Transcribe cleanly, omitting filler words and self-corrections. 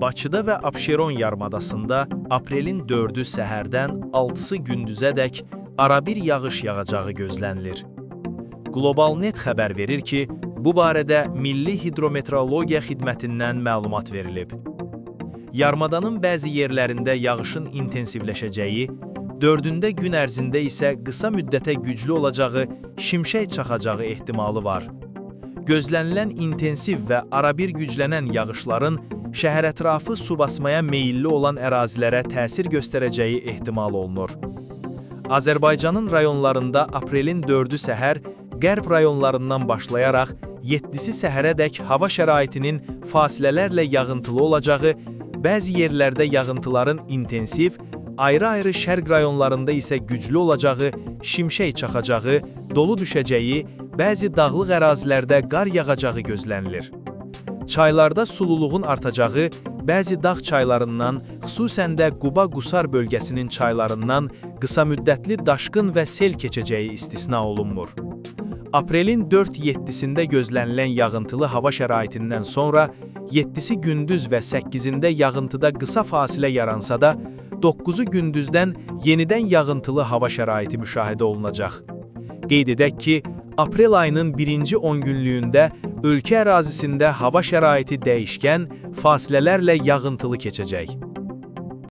Bakıda və Abşeron yarımadasında aprelin 4-ü səhərdən 6-sı gündüzədək arabir yağış yağacağı gözlənilir. Globalnet xəbər verir ki, bu barədə Milli Hidrometeorologiya Xidmətindən məlumat verilib. Yarımadanın bəzi yerlərində yağışın intensivləşəcəyi, 4-ündə gün ərzində isə qısa müddətə güclü olacağı, şimşək çaxacağı ehtimalı var. Gözlənilən intensiv və arabir güclənən yağışların şəhər-ətrafı su basmaya meyilli olan ərazilərə təsir göstərəcəyi ehtimal olunur. Azərbaycanın rayonlarında aprelin 4-ü səhər, qərb rayonlarından başlayaraq 7-si səhərədək hava şəraitinin fasilələrlə yağıntılı olacağı, bəzi yerlərdə yağıntıların intensiv, ayrı-ayrı şərq rayonlarında isə güclü olacağı, şimşək çaxacağı, dolu düşəcəyi, bəzi dağlıq ərazilərdə qar yağacağı gözlənilir. Çaylarda sululuğun artacağı, bəzi dağ çaylarından, xüsusən də Quba-Qusar bölgəsinin çaylarından qısa müddətli daşqın və sel keçəcəyi istisna olunmur. Aprelin 4-7-sində gözlənilən yağıntılı hava şəraitindən sonra 7-si gündüz və 8-ində yağıntıda qısa fasilə yaransa da, 9-u gündüzdən yenidən yağıntılı hava şəraiti müşahidə olunacaq. Qeyd edək ki, aprel ayının 1-ci 10 günlüyündə ölkə ərazisində hava şəraiti dəyişkən, fasilələrlə yağıntılı keçəcək.